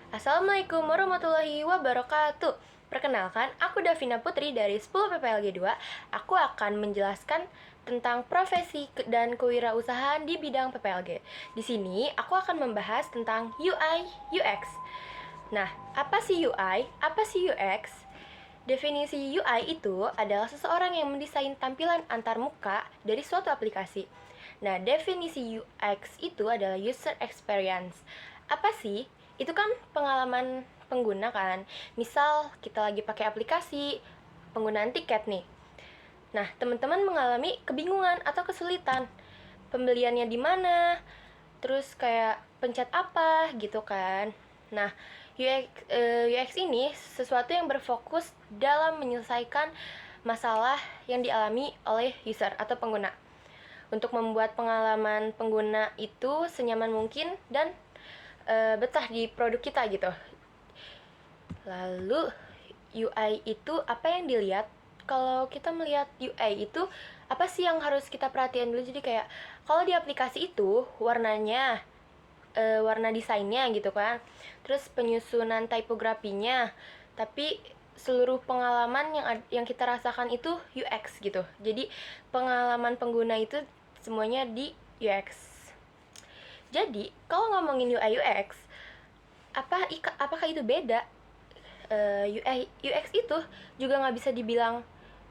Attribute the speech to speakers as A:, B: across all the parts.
A: Assalamualaikum warahmatullahi wabarakatuh. Perkenalkan, aku Davina Putri dari 10 PPLG 2. Aku akan menjelaskan tentang profesi dan kewirausahaan di bidang PPLG. Di sini, aku akan membahas tentang UI UX. Nah, apa sih UI? Apa sih UX? Definisi UI itu adalah seseorang yang mendesain tampilan antarmuka dari suatu aplikasi. Nah, definisi UX itu adalah user experience. Apa sih? Itu kan pengalaman pengguna kan. Misal kita lagi pakai aplikasi penggunaan tiket nih. Nah, teman-teman mengalami kebingungan atau kesulitan. Pembeliannya di mana? Terus kayak pencet apa gitu kan. Nah, UX ini sesuatu yang berfokus dalam menyelesaikan masalah yang dialami oleh user atau pengguna untuk membuat pengalaman pengguna itu senyaman mungkin dan betah di produk kita gitu. Lalu UI itu apa yang dilihat? Kalau kita melihat UI itu apa sih yang harus kita perhatian dulu? Jadi kayak kalau di aplikasi itu warnanya, warna desainnya gitu kan, terus penyusunan tipografinya, tapi seluruh pengalaman yang kita rasakan itu UX gitu. Jadi pengalaman pengguna itu semuanya di UX. Jadi kalau ngomongin UI UX, apakah itu beda? UI UX itu juga nggak bisa dibilang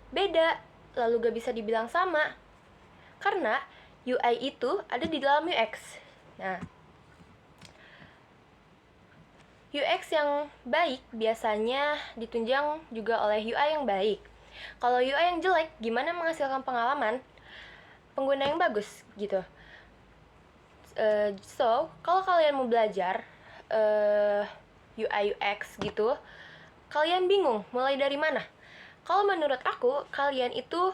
A: beda, lalu gak bisa dibilang sama, karena UI itu ada di dalam UX. Nah, UX yang baik biasanya ditunjang juga oleh UI yang baik. Kalau UI yang jelek, gimana menghasilkan pengalaman pengguna yang bagus gitu. So, kalau kalian mau belajar UI UX gitu, kalian bingung mulai dari mana? Kalau menurut aku, kalian itu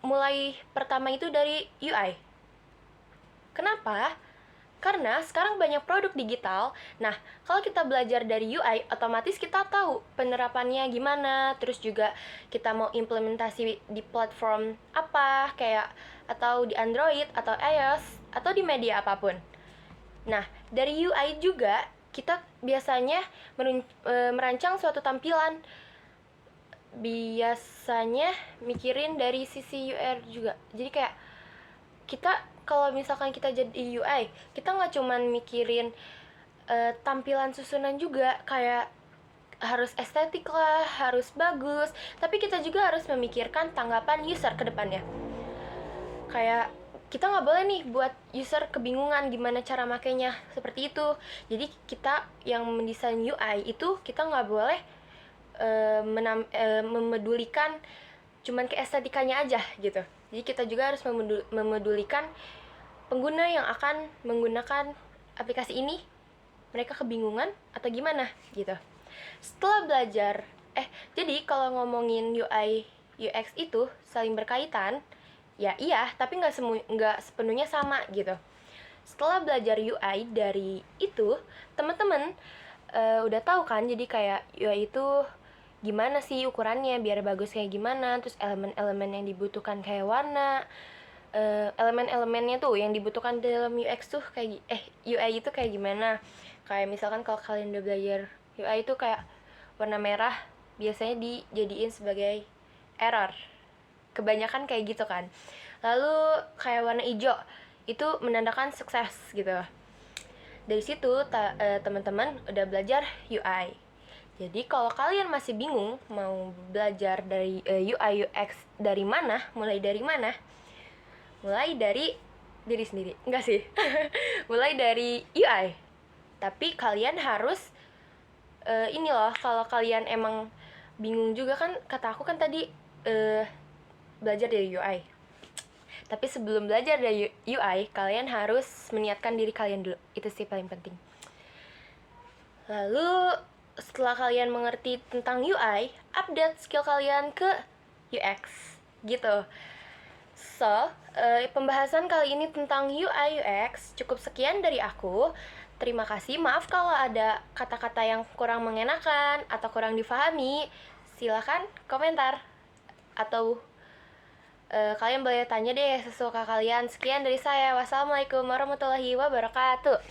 A: mulai pertama itu dari UI. Kenapa? Karena sekarang banyak produk digital. Nah, kalau kita belajar dari UI, otomatis kita tahu penerapannya gimana. Terus juga kita mau implementasi di platform apa, kayak atau di Android atau iOS atau di media apapun. Nah, dari UI juga kita biasanya merancang suatu tampilan. Biasanya mikirin dari sisi UR juga. Jadi kayak kita kalau misalkan kita jadi UI, kita nggak cuman mikirin tampilan susunan juga, kayak harus estetik lah, harus bagus, tapi kita juga harus memikirkan tanggapan user ke depannya. Kayak kita nggak boleh nih buat user kebingungan gimana cara makainya, seperti itu. Jadi kita yang mendesain UI itu kita nggak boleh memedulikan cuman keestetikanya aja gitu. Jadi kita juga harus memedulikan pengguna yang akan menggunakan aplikasi ini, mereka kebingungan atau gimana gitu. Setelah belajar, jadi kalau ngomongin UI UX itu saling berkaitan, ya iya, tapi nggak sepenuhnya sama gitu. Setelah belajar UI dari itu, teman-teman udah tahu kan, jadi kayak UI itu gimana sih ukurannya biar bagus kayak gimana, terus elemen-elemen yang dibutuhkan kayak warna, elemen-elemennya tuh yang dibutuhkan dalam UX tuh kayak UI itu kayak gimana. Kayak misalkan kalau kalian udah belajar UI itu kayak warna merah biasanya dijadiin sebagai error, kebanyakan kayak gitu kan. Lalu kayak warna hijau itu menandakan sukses gitu. Dari situ teman-teman udah belajar UI. Jadi kalau kalian masih bingung mau belajar dari UI UX dari mana, mulai dari mana? Mulai dari diri sendiri. Enggak sih. Mulai dari UI. Tapi kalian harus ini loh, kalau kalian emang bingung juga kan, kata aku kan tadi belajar dari UI. Tapi sebelum belajar dari UI, kalian harus meniatkan diri kalian dulu. Itu sih paling penting. Lalu setelah kalian mengerti tentang UI, update skill kalian ke UX gitu. So, pembahasan kali ini tentang UI UX cukup sekian dari aku. Terima kasih, maaf kalau ada kata-kata yang kurang mengenakan atau kurang difahami. Silakan komentar atau kalian boleh tanya deh sesuka kalian. Sekian dari saya. Wassalamualaikum warahmatullahi wabarakatuh.